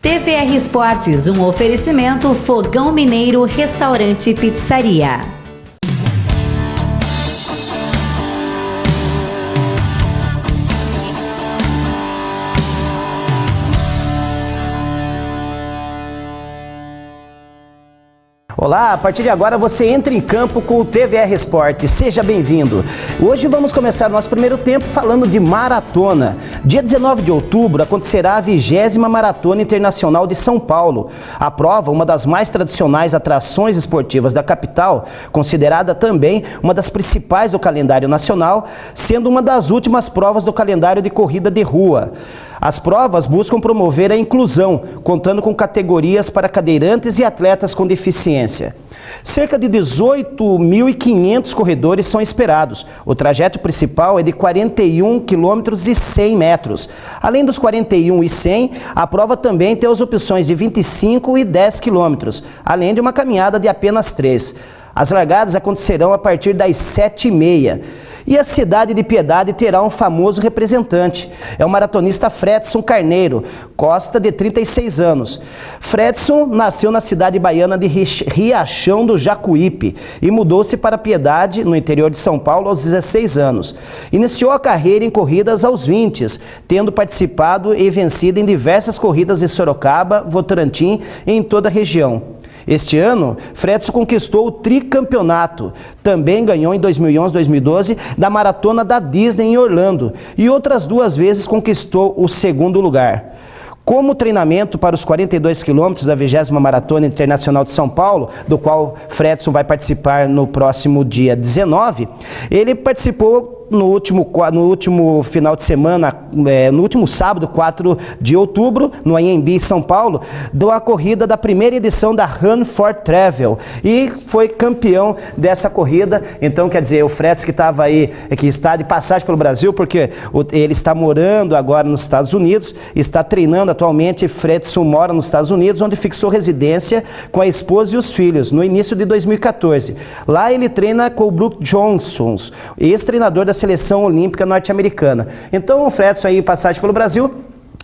TVR Esportes, um oferecimento Fogão Mineiro, Restaurante e Pizzaria. Olá, a partir de agora você entra em campo com o TVR Esportes, seja bem-vindo. Hoje vamos começar nosso primeiro tempo falando de maratona. Dia 19 de outubro acontecerá a 20ª Maratona Internacional de São Paulo. A prova, uma das mais tradicionais atrações esportivas da capital, considerada também uma das principais do calendário nacional, sendo uma das últimas provas do calendário de corrida de rua. As provas buscam promover a inclusão, contando com categorias para cadeirantes e atletas com deficiência. Cerca de 18.500 corredores são esperados. O trajeto principal é de 41 km e 100 metros. Além dos 41 e 100, a prova também tem as opções de 25 e 10 km, além de uma caminhada de apenas 3. As largadas acontecerão a partir das 7h30. E a cidade de Piedade terá um famoso representante. É o maratonista Fredson Carneiro Costa, de 36 anos. Fredson nasceu na cidade baiana de Riachão do Jacuípe e mudou-se para Piedade, no interior de São Paulo, aos 16 anos. Iniciou a carreira em corridas aos 20, tendo participado e vencido em diversas corridas de Sorocaba, Votorantim e em toda a região. Este ano, Fredson conquistou o tricampeonato. Também ganhou em 2011 e 2012 da Maratona da Disney em Orlando e outras 2 vezes conquistou o 2º lugar. Como treinamento para os 42 quilômetros da 20ª Maratona Internacional de São Paulo, do qual Fredson vai participar no próximo dia 19, ele participou no último final de semana, no último sábado, 4 de outubro, no Anhembi, São Paulo, da corrida da primeira edição da Run for Travel e foi campeão dessa corrida. Então, quer dizer, o Fredson que está de passagem pelo Brasil, porque ele está morando agora nos Estados Unidos, está treinando atualmente. Fredson mora nos Estados Unidos, onde fixou residência com a esposa e os filhos, no início de 2014. Lá ele treina com o Brook Johnson, ex-treinador da seleção olímpica norte-americana. Então o Fredson aí em passagem pelo Brasil,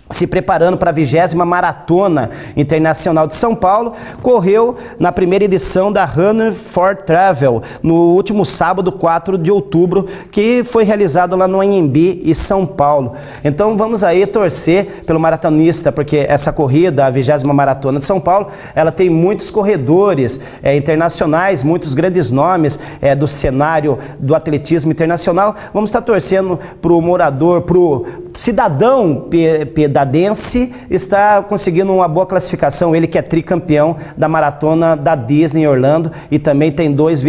se preparando para a 20ª Maratona Internacional de São Paulo, correu na primeira edição da Run for Travel, no último sábado, 4 de outubro, que foi realizado lá no Anhembi, em São Paulo. Então vamos aí torcer pelo maratonista, porque essa corrida, a 20ª Maratona de São Paulo, ela tem muitos corredores internacionais, muitos grandes nomes do cenário do atletismo internacional. Vamos estar torcendo para o morador, para o cidadão piedadense, está conseguindo uma boa classificação, ele que é tricampeão da Maratona da Disney em Orlando e também tem 2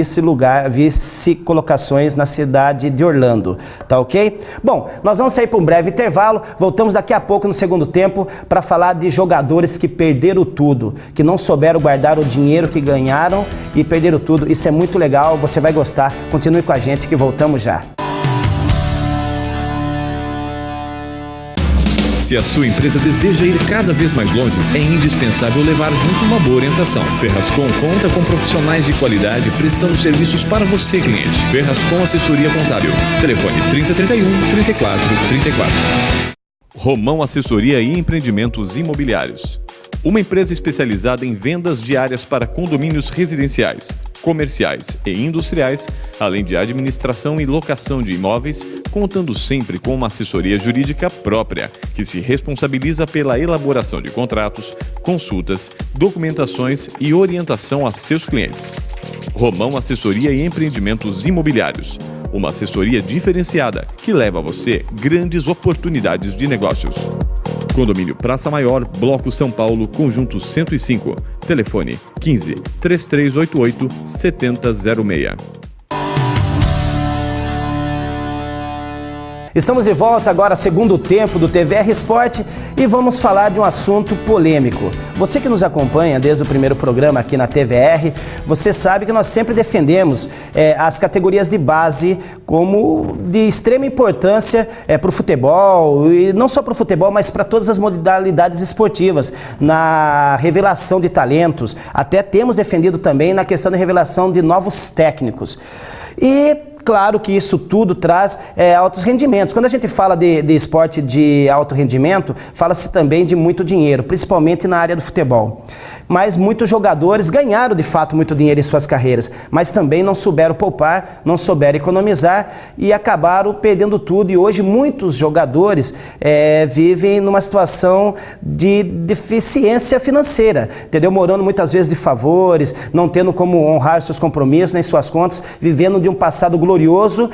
vice-colocações na cidade de Orlando, tá ok? Bom, nós vamos sair para um breve intervalo, voltamos daqui a pouco no segundo tempo para falar de jogadores que perderam tudo, que não souberam guardar o dinheiro que ganharam e perderam tudo. Isso é muito legal, você vai gostar, continue com a gente que voltamos já. Se a sua empresa deseja ir cada vez mais longe, é indispensável levar junto uma boa orientação. Ferrascon conta com profissionais de qualidade prestando serviços para você, cliente. Ferrascon Assessoria Contábil. Telefone 3031 3434. Romão Assessoria e Empreendimentos Imobiliários. Uma empresa especializada em vendas de áreas para condomínios residenciais, comerciais e industriais, além de administração e locação de imóveis, contando sempre com uma assessoria jurídica própria, que se responsabiliza pela elaboração de contratos, consultas, documentações e orientação a seus clientes. Romão Assessoria e Empreendimentos Imobiliários. Uma assessoria diferenciada que leva a você grandes oportunidades de negócios. Condomínio Praça Maior, Bloco São Paulo, Conjunto 105. Telefone 15 3388 7006. Estamos de volta agora, segundo tempo do TVR Esporte, e vamos falar de um assunto polêmico. Você que nos acompanha desde o primeiro programa aqui na TVR, você sabe que nós sempre defendemos as categorias de base como de extrema importância para o futebol, e não só para o futebol, mas para todas as modalidades esportivas, na revelação de talentos. Até temos defendido também na questão da revelação de novos técnicos. E claro que isso tudo traz altos rendimentos. Quando a gente fala de esporte de alto rendimento, fala-se também de muito dinheiro, principalmente na área do futebol. Mas muitos jogadores ganharam de fato muito dinheiro em suas carreiras, mas também não souberam poupar, não souberam economizar e acabaram perdendo tudo. E hoje muitos jogadores vivem numa situação de deficiência financeira, entendeu? Morando muitas vezes de favores, não tendo como honrar seus compromissos nem suas contas, vivendo de um passado glorioso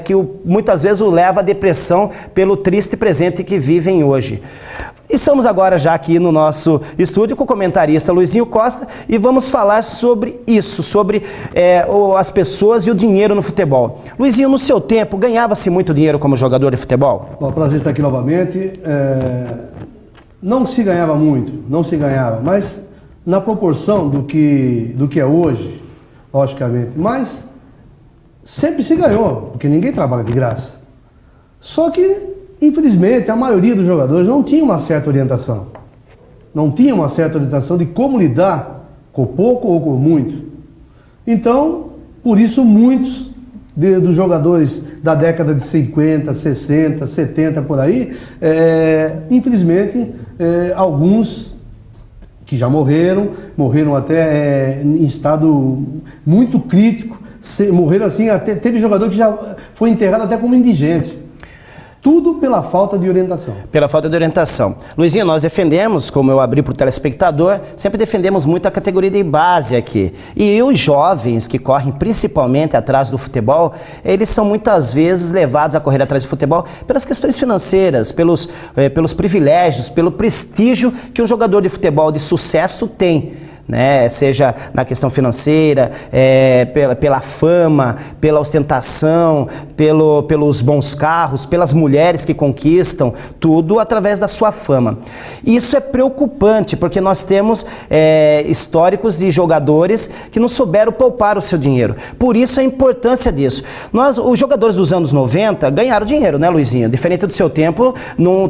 que muitas vezes o leva à depressão pelo triste presente que vivem hoje. Estamos agora já aqui no nosso estúdio com o comentarista Luizinho Costa e vamos falar sobre isso, sobre as pessoas e o dinheiro no futebol. Luizinho, no seu tempo, ganhava-se muito dinheiro como jogador de futebol? Bom, prazer estar aqui novamente. Não se ganhava muito, não se ganhava, mas na proporção do que é hoje, logicamente. Mas sempre se ganhou, porque ninguém trabalha de graça. Só que infelizmente, a maioria dos jogadores não tinha uma certa orientação. Não tinha uma certa orientação de como lidar com pouco ou com muito. Então, por isso, muitos dos jogadores da década de 50, 60, 70, por aí, infelizmente, alguns que já morreram até em estado muito crítico, morreram assim, até, teve jogador que já foi enterrado até como indigente. Tudo pela falta de orientação. Pela falta de orientação. Luizinho, nós defendemos, como eu abri para o telespectador, sempre defendemos muito a categoria de base aqui. E os jovens que correm principalmente atrás do futebol, eles são muitas vezes levados a correr atrás do futebol pelas questões financeiras, pelos privilégios, pelo prestígio que um jogador de futebol de sucesso tem. Seja na questão financeira, pela fama, pela ostentação, pelos bons carros, pelas mulheres que conquistam, tudo através da sua fama. Isso é preocupante, porque nós temos históricos de jogadores que não souberam poupar o seu dinheiro. Por isso a importância disso. Os jogadores dos anos 90 ganharam dinheiro, né, Luizinho? Diferente do seu tempo,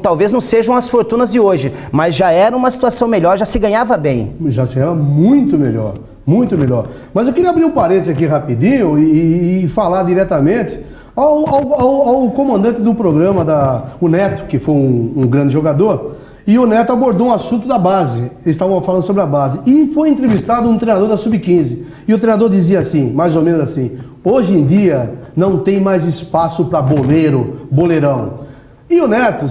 talvez não sejam as fortunas de hoje, mas já era uma situação melhor, já se ganhava bem. Já se ganhava muito melhor, muito melhor. Mas eu queria abrir um parênteses aqui rapidinho e falar diretamente ao comandante do programa, o Neto, que foi um grande jogador, e o Neto abordou um assunto da base. Eles estavam falando sobre a base. E foi entrevistado um treinador da Sub-15. E o treinador dizia assim, mais ou menos assim: hoje em dia não tem mais espaço para boleirão. E o Neto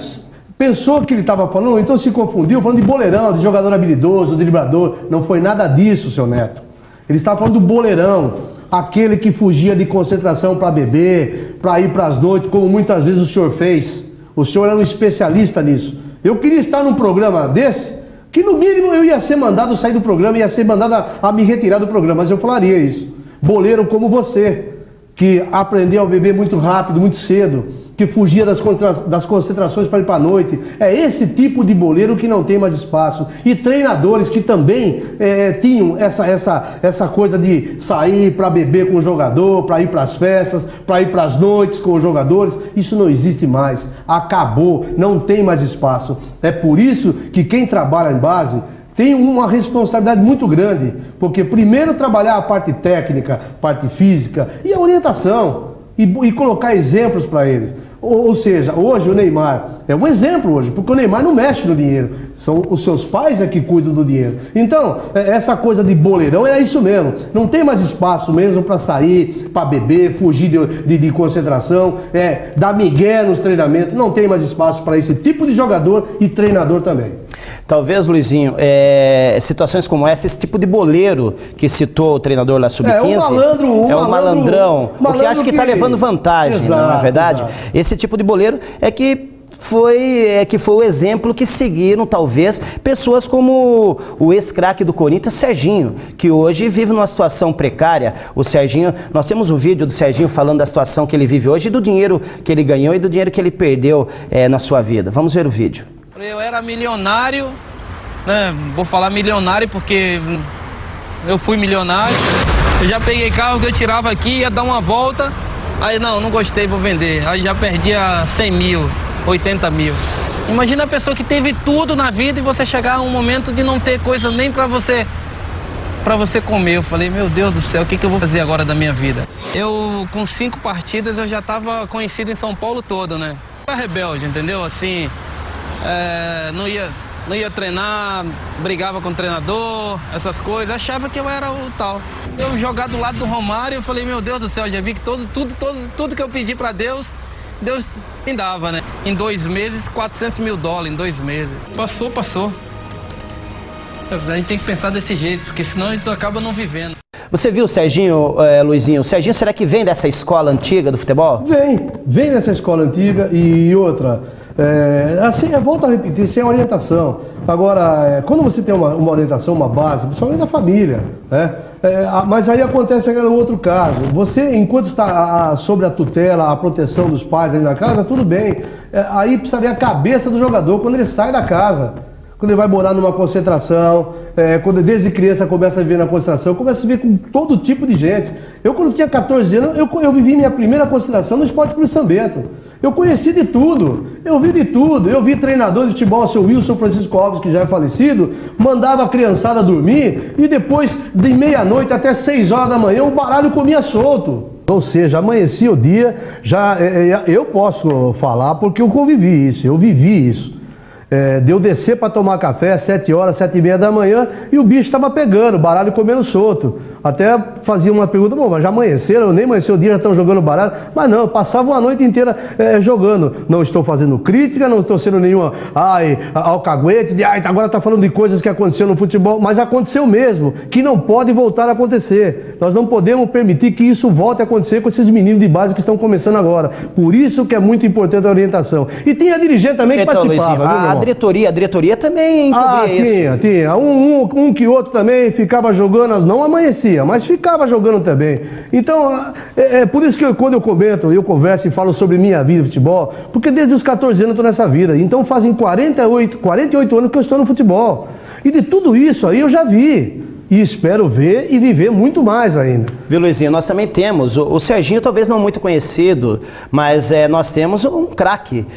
pensou que ele estava falando, então se confundiu, falando de boleirão, de jogador habilidoso, de driblador. Não foi nada disso, seu Neto. Ele estava falando do boleirão, aquele que fugia de concentração para beber, para ir para as noites, como muitas vezes o senhor fez. O senhor era um especialista nisso. Eu queria estar num programa desse, que no mínimo eu ia ser mandado sair do programa, ia ser mandado a me retirar do programa, mas eu falaria isso. Boleiro como você, que aprendeu a beber muito rápido, muito cedo, que fugia das concentrações para ir para a noite. É esse tipo de boleiro que não tem mais espaço. E treinadores que também tinham essa coisa de sair para beber com o jogador, para ir para as festas, para ir para as noites com os jogadores. Isso não existe mais. Acabou. Não tem mais espaço. É por isso que quem trabalha em base tem uma responsabilidade muito grande, porque primeiro trabalhar a parte técnica, parte física e a orientação, e colocar exemplos para eles. Ou seja, hoje o Neymar é um exemplo hoje, porque o Neymar não mexe no dinheiro, são os seus pais que cuidam do dinheiro. Então, essa coisa de boleirão é isso mesmo, não tem mais espaço mesmo para sair, para beber, fugir de concentração, dar migué nos treinamentos, não tem mais espaço para esse tipo de jogador e treinador também. Talvez, Luizinho, situações como essa, esse tipo de boleiro que citou o treinador lá Sub-15, o malandrão, o que acha que está levando vantagem, exato, não é verdade? Exato. Esse tipo de boleiro que foi o exemplo que seguiram, talvez, pessoas como o ex-craque do Corinthians, Serginho, que hoje vive numa situação precária. O Serginho, nós temos um vídeo do Serginho falando da situação que ele vive hoje, e do dinheiro que ele ganhou e do dinheiro que ele perdeu na sua vida. Vamos ver o vídeo. Eu era milionário, né? Vou falar milionário porque eu fui milionário. Eu já peguei carro que eu tirava aqui, ia dar uma volta, aí não gostei, vou vender. Aí já perdia 100 mil, 80 mil. Imagina a pessoa que teve tudo na vida e você chegar a um momento de não ter coisa nem pra você pra você comer. Eu falei, meu Deus do céu, o que eu vou fazer agora da minha vida? Eu, com 5 partidas, eu já tava conhecido em São Paulo todo, né? Era rebelde, entendeu? Assim, não ia treinar, brigava com o treinador, essas coisas, achava que eu era o tal. Eu jogar do lado do Romário, eu falei, meu Deus do céu, já vi que tudo que eu pedi pra Deus, Deus me dava, né? Em 2 meses, $400 mil, em 2 meses. Passou. A gente tem que pensar desse jeito, porque senão a gente acaba não vivendo. Você viu o Serginho, Luizinho? O Serginho, será que vem dessa escola antiga do futebol? Vem dessa escola antiga e outra. Assim, eu volto a repetir, sem orientação. Agora, quando você tem uma orientação, uma base, principalmente da família, né? Mas aí acontece aquele outro caso. Você, enquanto está sobre a tutela, a proteção dos pais aí na casa, tudo bem. Aí precisa ver a cabeça do jogador quando ele sai da casa. Quando ele vai morar numa concentração, quando desde criança começa a viver na concentração, começa a viver com todo tipo de gente. Eu, quando tinha 14 anos, eu vivi minha primeira concentração no Esporte Clube São Bento. Eu conheci de tudo, eu vi de tudo. Eu vi treinador de futebol, o seu Wilson Francisco Alves, que já é falecido, mandava a criançada dormir e depois, de meia-noite até 6 horas da manhã, o baralho comia solto. Ou seja, amanhecia o dia, eu posso falar porque eu convivi isso, eu vivi isso. De eu descer para tomar café às 7 horas, 7h30 da manhã, e o bicho estava pegando, baralho comendo solto. Até fazia uma pergunta, bom, mas já amanheceram, nem amanheceu o dia, já estão jogando baralho. Mas não, eu passava uma noite inteira jogando. Não estou fazendo crítica, não estou sendo nenhuma, alcaguete, agora está falando de coisas que aconteceram no futebol, mas aconteceu mesmo, que não pode voltar a acontecer. Nós não podemos permitir que isso volte a acontecer com esses meninos de base que estão começando agora. Por isso que é muito importante a orientação. E tinha dirigente também que participava, viu, a diretoria também encobria isso. Tinha. Um que outro também ficava jogando, não amanhecia, mas ficava jogando também. Então, é por isso que quando eu comento, eu converso e falo sobre minha vida de futebol, porque desde os 14 anos eu estou nessa vida. Então fazem 48 anos que eu estou no futebol. E de tudo isso aí eu já vi. E espero ver e viver muito mais ainda. Viu, Luizinho? Nós também temos, o Serginho talvez não muito conhecido, mas nós temos um craque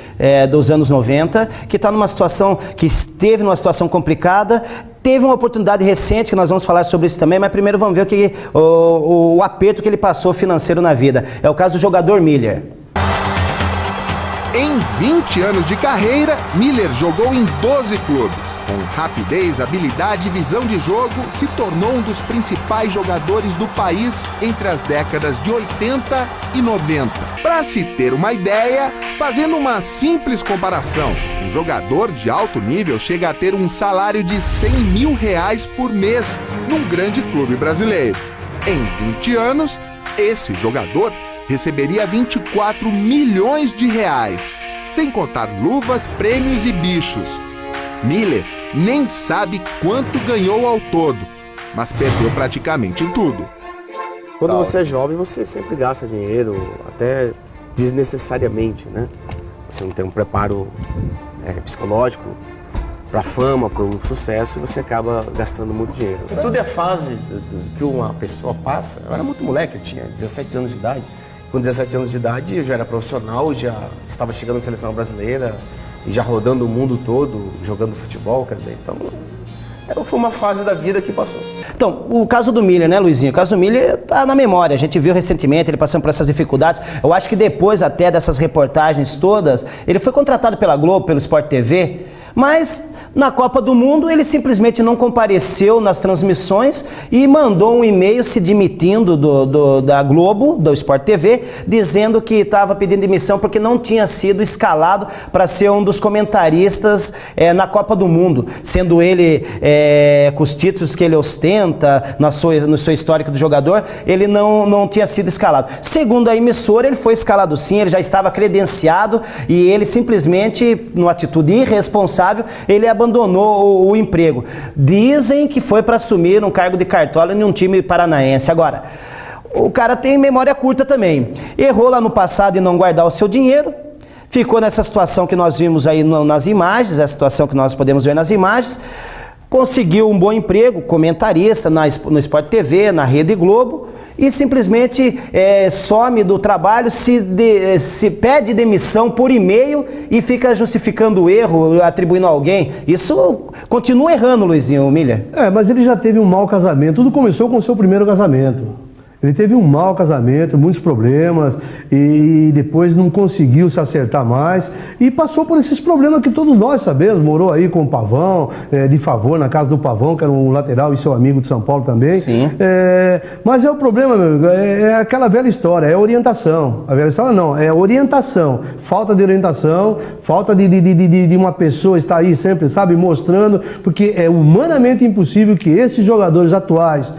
dos anos 90, que está numa situação, que esteve numa situação complicada, teve uma oportunidade recente, que nós vamos falar sobre isso também, mas primeiro vamos ver o aperto que ele passou financeiro na vida. É o caso do jogador Miller. Em 20 anos de carreira, Miller jogou em 12 clubes. Com rapidez, habilidade e visão de jogo, se tornou um dos principais jogadores do país entre as décadas de 80 e 90. Para se ter uma ideia, fazendo uma simples comparação, um jogador de alto nível chega a ter um salário de R$100 mil por mês num grande clube brasileiro. Em 20 anos, esse jogador receberia R$24 milhões, sem contar luvas, prêmios e bichos. Miller nem sabe quanto ganhou ao todo, mas perdeu praticamente em tudo. Quando você é jovem, você sempre gasta dinheiro, até desnecessariamente, né? Você não tem um preparo psicológico para a fama, para o sucesso, e você acaba gastando muito dinheiro. E tudo é fase que uma pessoa passa. Eu era muito moleque, eu tinha 17 anos de idade. Com 17 anos de idade eu já era profissional, já estava chegando na seleção brasileira, e já rodando o mundo todo, jogando futebol, quer dizer, então foi uma fase da vida que passou. Então, o caso do Miller, né, Luizinho? O caso do Miller está na memória, a gente viu recentemente ele passando por essas dificuldades. Eu acho que depois até dessas reportagens todas, ele foi contratado pela Globo, pelo Sport TV, mas na Copa do Mundo ele simplesmente não compareceu nas transmissões e mandou um e-mail se demitindo da Globo, do Sport TV, dizendo que estava pedindo demissão porque não tinha sido escalado para ser um dos comentaristas na Copa do Mundo, sendo ele, com os títulos que ele ostenta, no seu histórico do jogador, ele não tinha sido escalado. Segundo a emissora, ele foi escalado sim, ele já estava credenciado e ele simplesmente, numa atitude irresponsável, ele abandonou o emprego. Dizem que foi para assumir um cargo de cartola em um time paranaense. Agora, o cara tem memória curta também. Errou lá no passado em não guardar o seu dinheiro, ficou nessa situação que nós vimos aí nas imagens, a situação que nós podemos ver nas imagens. conseguiu um bom emprego, comentarista no Sport TV, na Rede Globo, e simplesmente some do trabalho, se pede demissão por e-mail e fica justificando o erro, atribuindo a alguém. Isso continua errando, Luizinho Miller. Mas ele já teve um mau casamento. Tudo começou com o seu primeiro casamento. Ele teve um mau casamento, muitos problemas, e depois não conseguiu se acertar mais e passou por esses problemas que todos nós sabemos. Morou aí com o Pavão, de favor, na casa do Pavão, que era um lateral e seu amigo de São Paulo também. Sim. Mas o problema, meu amigo, é aquela velha história, é orientação. A velha história não, é orientação. Falta de orientação, falta de uma pessoa estar aí sempre, sabe, mostrando, porque é humanamente impossível que esses jogadores atuais,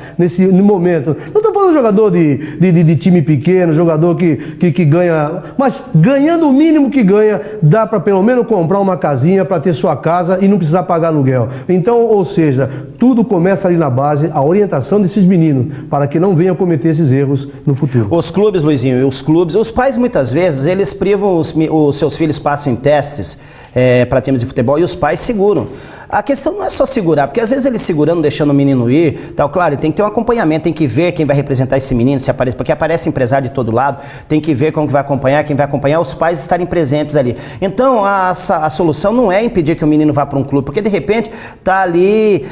no momento, não estou falando de jogador de time pequeno, jogador que ganha, mas ganhando o mínimo que ganha, dá para pelo menos comprar uma casinha para ter sua casa e não precisar pagar aluguel. Então, ou seja, tudo começa ali na base, a orientação desses meninos, para que não venham cometer esses erros no futuro. Os clubes, Luizinho, os pais muitas vezes, eles privam os seus filhos, passam em testes para times de futebol e os pais seguram. A questão não é só segurar, porque às vezes ele segurando, deixando o menino ir, tal, claro, tem que ter um acompanhamento, tem que ver quem vai representar esse menino, porque aparece empresário de todo lado, tem que ver como que vai acompanhar, quem vai acompanhar, os pais estarem presentes ali. Então, a solução não é impedir que o menino vá para um clube, porque de repente está ali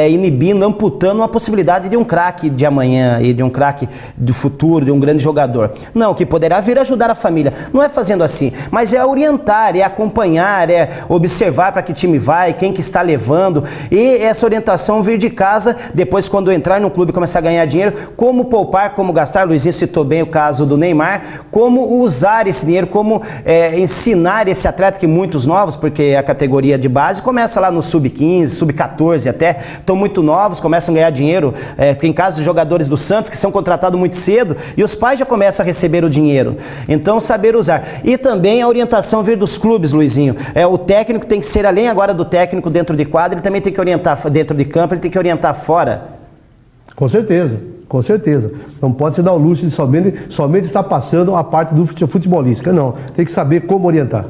inibindo, amputando uma possibilidade de um craque de amanhã e de um craque do futuro, de um grande jogador. Não, que poderá vir ajudar a família. Não é fazendo assim, mas é orientar, é acompanhar, é observar para que time vai, quem que está levando, e essa orientação vir de casa, depois quando entrar no clube e começar a ganhar dinheiro, como poupar, como gastar. Luizinho citou bem o caso do Neymar, como usar esse dinheiro, como ensinar esse atleta, que muitos novos, porque a categoria de base começa lá no sub-15, sub-14 até, estão muito novos, começam a ganhar dinheiro, tem casos de jogadores do Santos que são contratados muito cedo e os pais já começam a receber o dinheiro. Então, saber usar. E também a orientação vir dos clubes, Luizinho. O técnico tem que ser, além agora do técnico dentro de quadra, ele também tem que orientar dentro de campo, ele tem que orientar fora. Com certeza, com certeza. Não pode se dar o luxo de somente estar passando a parte do futebolística, não. Tem que saber como orientar.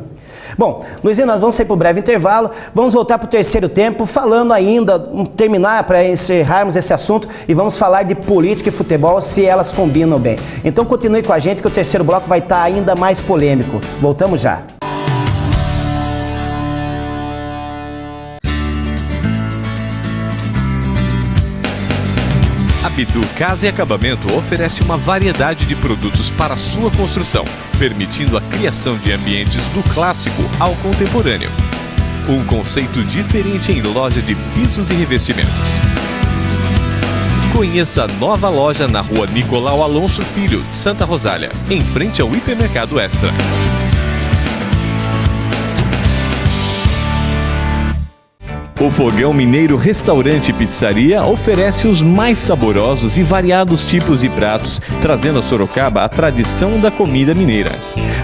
Bom, Luizinho, nós vamos sair para o breve intervalo, vamos voltar para o terceiro tempo, falando ainda, terminar para encerrarmos esse assunto e vamos falar de política e futebol, se elas combinam bem. Então continue com a gente que o terceiro bloco vai estar ainda mais polêmico. Voltamos já. Bidu Casa e Acabamento oferece uma variedade de produtos para sua construção, permitindo a criação de ambientes do clássico ao contemporâneo. Um conceito diferente em loja de pisos e revestimentos. Conheça a nova loja na rua Nicolau Alonso Filho, Santa Rosália, em frente ao Hipermercado Extra. O Fogão Mineiro Restaurante e Pizzaria oferece os mais saborosos e variados tipos de pratos, trazendo a Sorocaba a tradição da comida mineira.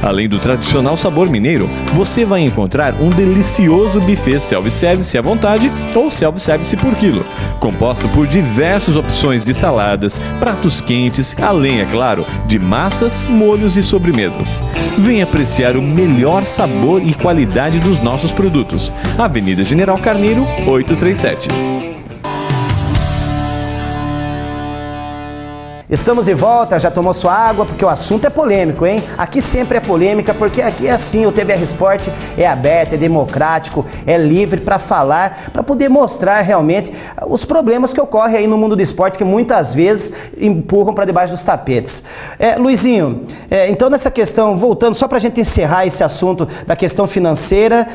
Além do tradicional sabor mineiro, você vai encontrar um delicioso buffet self-service à vontade ou self-service por quilo, composto por diversas opções de saladas, pratos quentes, além, é claro, de massas, molhos e sobremesas. Venha apreciar o melhor sabor e qualidade dos nossos produtos. Avenida General Carneiro, 837. Estamos de volta, já tomou sua água, porque o assunto é polêmico, hein? Aqui sempre é polêmica, porque aqui é assim, o TVR Sport é aberto, é democrático, é livre para falar, para poder mostrar realmente os problemas que ocorrem aí no mundo do esporte, que muitas vezes empurram para debaixo dos tapetes. Luizinho, então nessa questão, voltando, só para a gente encerrar esse assunto da questão financeira,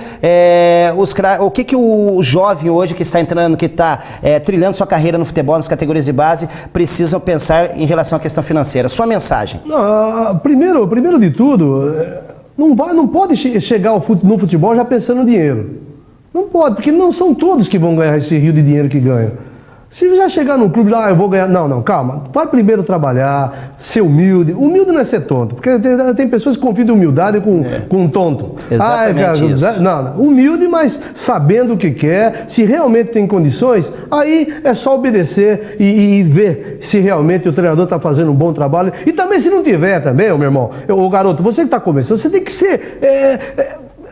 o que o jovem hoje que está entrando, que está trilhando sua carreira no futebol, nas categorias de base, precisam pensar em relação à questão financeira? Sua mensagem. Primeiro de tudo, não pode chegar no futebol já pensando no dinheiro. Não pode, porque não são todos que vão ganhar esse rio de dinheiro que ganham. Se já chegar num clube, eu vou ganhar... Não, calma. Vai primeiro trabalhar, ser humilde. Humilde não é ser tonto, porque tem pessoas que confundem humildade com um tonto. Exatamente isso. Não. Humilde, mas sabendo o que quer, se realmente tem condições, aí é só obedecer e ver se realmente o treinador está fazendo um bom trabalho. E também, se não tiver também, meu irmão, o garoto, você que está começando, você tem que ser,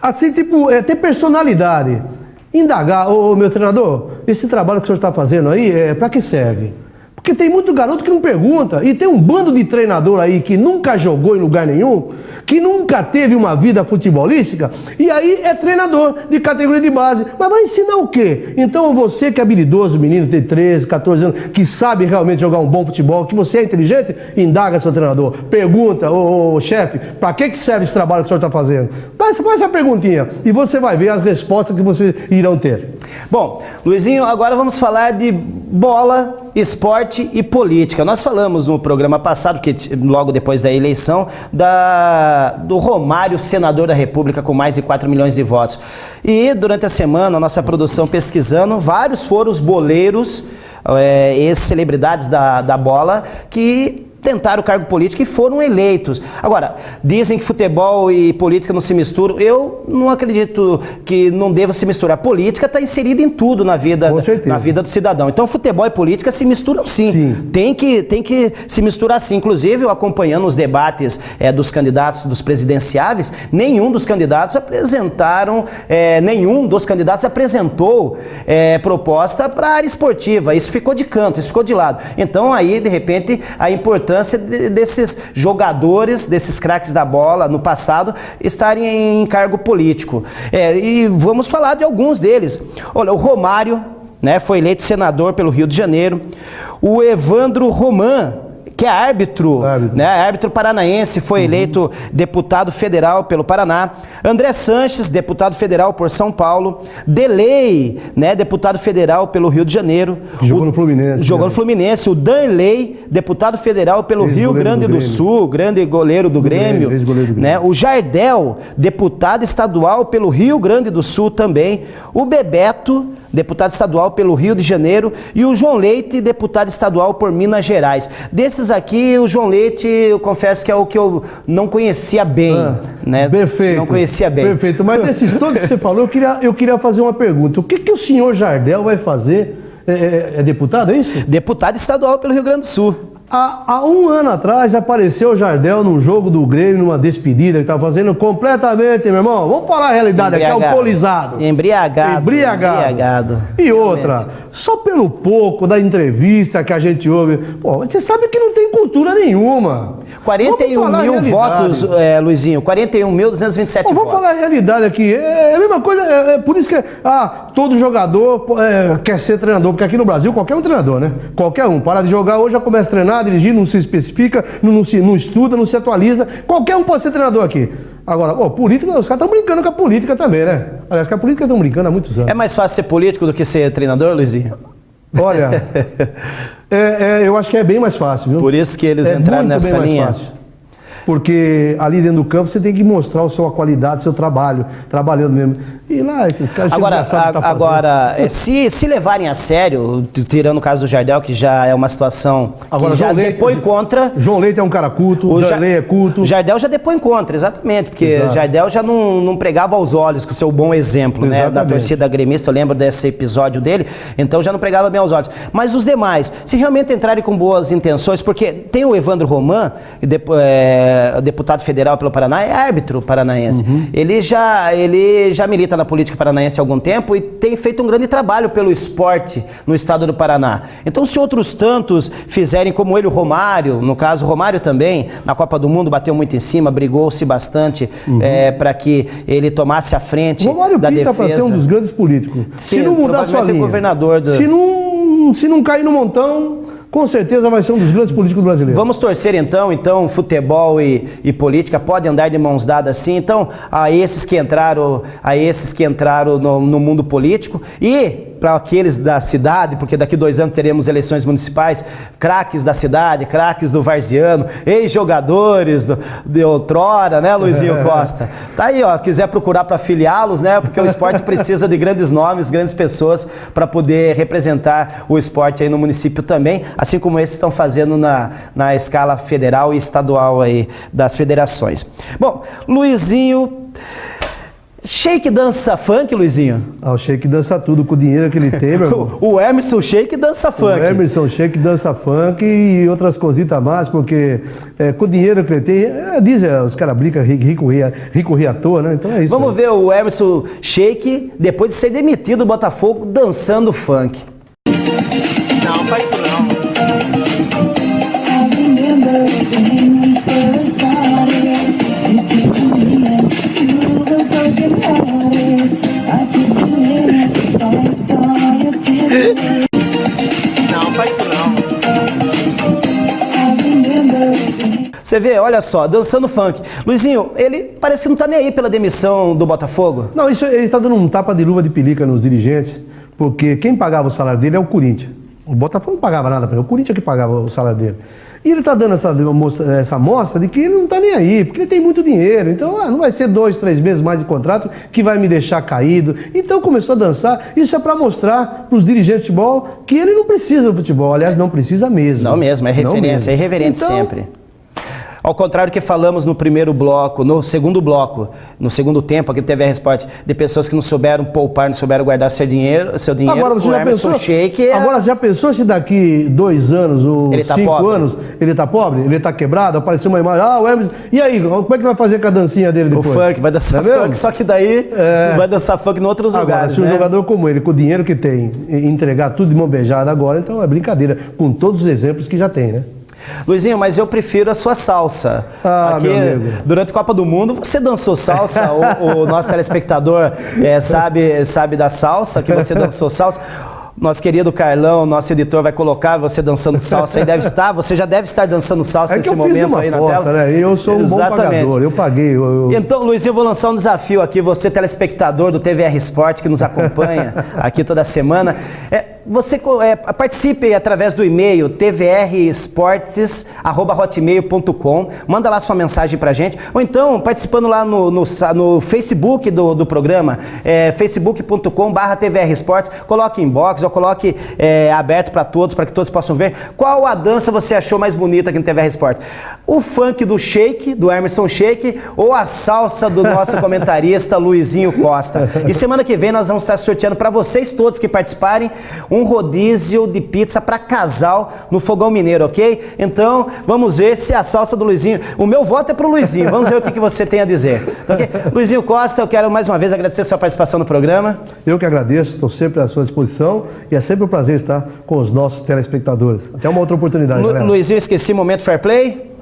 assim, ter personalidade. indagar, ô meu treinador, esse trabalho que o senhor está fazendo aí, para que serve? Porque tem muito garoto que não pergunta, e tem um bando de treinador aí que nunca jogou em lugar nenhum, que nunca teve uma vida futebolística, e aí é treinador de categoria de base. Mas vai ensinar o quê? Então você que é habilidoso, menino, tem 13, 14 anos, que sabe realmente jogar um bom futebol, que você é inteligente, indaga seu treinador. Pergunta, ô chefe, para que serve esse trabalho que o senhor está fazendo? Faz essa perguntinha, e você vai ver as respostas que vocês irão ter. Bom, Luizinho, agora vamos falar de bola, esporte e política. Nós falamos no programa passado, que logo depois da eleição, do Romário, senador da República, com mais de 4 milhões de votos. E durante a semana, a nossa produção pesquisando, vários foram os boleiros, ex-celebridades da bola, que tentaram o cargo político e foram eleitos. Agora, dizem que futebol e política não se misturam. Eu não acredito que não deva se misturar. A política está inserida em tudo na vida do cidadão. Então, futebol e política se misturam sim. Tem que se misturar sim. Inclusive, eu acompanhando os debates dos candidatos, dos presidenciáveis, nenhum dos candidatos apresentou proposta para a área esportiva. Isso ficou de canto, isso ficou de lado. Então, aí, de repente, a importância desses jogadores, desses craques da bola no passado, estarem em cargo político. E vamos falar de alguns deles. Olha, o Romário, né, foi eleito senador pelo Rio de Janeiro. O Evandro Roman, que é árbitro paranaense, foi eleito deputado federal pelo Paraná. André Sanches, deputado federal por São Paulo. Delei, né, deputado federal pelo Rio de Janeiro. Jogou no Fluminense. Jogou no Fluminense. O Danley, deputado federal pelo Rio Grande do Sul, grande goleiro do Grêmio. Né? O Jardel, deputado estadual pelo Rio Grande do Sul também. O Bebeto, deputado estadual pelo Rio de Janeiro. E o João Leite, deputado estadual por Minas Gerais. Desses aqui, o João Leite, eu confesso que é o que eu não conhecia bem. Né? Perfeito. Não conhecia bem. Perfeito. Mas desses todos que você falou, eu queria fazer uma pergunta. O que o senhor Jardel vai fazer? É deputado, é isso? Deputado estadual pelo Rio Grande do Sul. Há um ano atrás apareceu o Jardel num jogo do Grêmio, numa despedida que estava fazendo completamente, meu irmão. Vamos falar a realidade aqui, alcoolizado. Embriagado. E outra, só pelo pouco da entrevista que a gente ouve, pô, você sabe que não tem cultura nenhuma. 41 mil votos, Luizinho, 41.227 votos. Vamos falar a realidade aqui, é a mesma coisa, por isso que todo jogador quer ser treinador, porque aqui no Brasil qualquer um treinador, né? Qualquer um, para de jogar hoje já começa a treinar, dirigir, não se especifica, não estuda, não se atualiza, qualquer um pode ser treinador aqui. Agora, política, os caras estão brincando com a política também, né? Aliás, que a política estão brincando há muitos anos. É mais fácil ser político do que ser treinador, Luizinho? Olha, eu acho que é bem mais fácil, viu? Por isso que eles entraram nessa linha. Fácil. Porque ali dentro do campo você tem que mostrar a sua qualidade, seu trabalho, trabalhando mesmo. E lá, esses caras se levarem a sério, tirando o caso do Jardel, que já é uma situação agora, que já depõe contra. João Leite é um cara culto, o Darley é culto. Jardel já depõe contra, exatamente, porque Jardel já não pregava aos olhos com o seu bom exemplo, né, da torcida gremista. Eu lembro desse episódio dele, então já não pregava bem aos olhos. Mas os demais, se realmente entrarem com boas intenções, porque tem o Evandro Roman, deputado federal pelo Paraná, é árbitro paranaense. Ele já milita na política paranaense há algum tempo e tem feito um grande trabalho pelo esporte no estado do Paraná. Então, se outros tantos fizerem como ele, o Romário, no caso, o Romário também, na Copa do Mundo, bateu muito em cima, brigou-se bastante para que ele tomasse a frente da defesa. Para ser um dos grandes políticos. Sim, se não mudar sua linha, governador se não cair no montão, com certeza vai ser um dos grandes políticos brasileiros. Vamos torcer então futebol e política podem andar de mãos dadas assim. Então, a esses que entraram no mundo político e para aqueles da cidade, porque daqui 2 anos teremos eleições municipais, craques da cidade, craques do varziano, ex-jogadores de outrora, né, Luizinho Costa? Tá aí, ó, quiser procurar para filiá-los, né, porque o esporte precisa de grandes nomes, grandes pessoas para poder representar o esporte aí no município também, assim como esses estão fazendo na escala federal e estadual aí das federações. Bom, Luizinho, Sheik dança funk, Luizinho? O Sheik dança tudo com o dinheiro que ele tem, meu irmão. O Emerson Sheik dança funk. O Emerson Sheik dança funk e outras cositas mais, porque com o dinheiro que ele tem, dizem, os caras brincam, rico ri à toa, né? Então é isso. Vamos ver o Emerson Sheik, depois de ser demitido do Botafogo, dançando funk. Não, faz isso não. Não, faz isso não. Você vê, olha só, dançando funk. Luizinho, ele parece que não tá nem aí pela demissão do Botafogo. Não, isso ele está dando um tapa de luva de pelica nos dirigentes, porque quem pagava o salário dele é o Corinthians. O Botafogo não pagava nada para ele, o Corinthians que pagava o salário dele. E ele está dando essa mostra de que ele não está nem aí, porque ele tem muito dinheiro. Então, não vai ser 2, 3 meses mais de contrato que vai me deixar caído. Então, começou a dançar. Isso é para mostrar para os dirigentes de futebol que ele não precisa do futebol. Aliás, não precisa mesmo. Não mesmo, é referência, é irreverente então, sempre. Ao contrário do que falamos no primeiro bloco, no segundo tempo aqui do TVR Esporte, de pessoas que não souberam poupar, não souberam guardar seu dinheiro, agora, você já pensou, Sheik agora, já pensou se daqui 2 anos ou 5 anos ele tá pobre, ele tá quebrado, apareceu uma imagem, o Emerson, e aí, como é que vai fazer com a dancinha dele depois? O funk, vai dançar funk, só que daí vai dançar funk em outros lugares, se um jogador como ele, com o dinheiro que tem, entregar tudo de mão beijada agora, então é brincadeira, com todos os exemplos que já tem, né? Luizinho, mas eu prefiro a sua salsa. Aqui, meu amigo. Durante a Copa do Mundo, você dançou salsa. o nosso telespectador sabe da salsa, que você dançou salsa. Nosso querido Carlão, nosso editor, vai colocar você dançando salsa aí, você já deve estar dançando salsa nesse momento aí na tela. Né? Eu sou um bom pagador, eu paguei. Então, Luizinho, eu vou lançar um desafio aqui, você telespectador do TVR Esporte, que nos acompanha aqui toda semana. Você participe através do e-mail tvresportes@hotmail.com, manda lá sua mensagem pra gente, ou então participando lá no Facebook do programa, facebook.com/tvresportes, coloque inbox ou coloque aberto para todos, para que todos possam ver qual a dança você achou mais bonita aqui no TVR Esporte. O funk do Sheik, do Emerson Sheik, ou a salsa do nosso comentarista Luizinho Costa. E semana que vem nós vamos estar sorteando para vocês todos que participarem um rodízio de pizza para casal no Fogão Mineiro, ok? Então, vamos ver se a salsa do Luizinho... O meu voto é pro Luizinho, vamos ver o que você tem a dizer. Então, okay? Luizinho Costa, eu quero mais uma vez agradecer a sua participação no programa. Eu que agradeço, estou sempre à sua disposição e é sempre um prazer estar com os nossos telespectadores. Até uma outra oportunidade, galera. Luizinho, esqueci, momento fair play?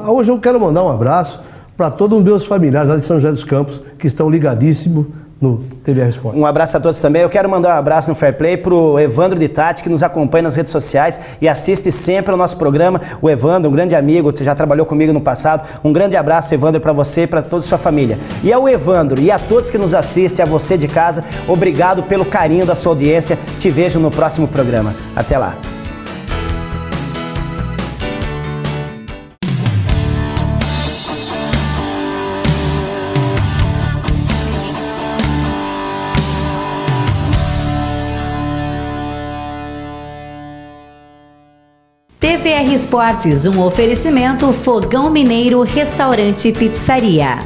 Hoje eu quero mandar um abraço para todos os meus familiares lá de São José dos Campos, que estão ligadíssimos no TVR Esporte. Um abraço a todos também. Eu quero mandar um abraço no Fair Play pro Evandro de Tati, que nos acompanha nas redes sociais e assiste sempre ao nosso programa. O Evandro, um grande amigo, já trabalhou comigo no passado. Um grande abraço, Evandro, para você e para toda a sua família. E ao Evandro e a todos que nos assistem, a você de casa, obrigado pelo carinho da sua audiência. Te vejo no próximo programa. Até lá. TVR Esportes, um oferecimento Fogão Mineiro Restaurante e Pizzaria.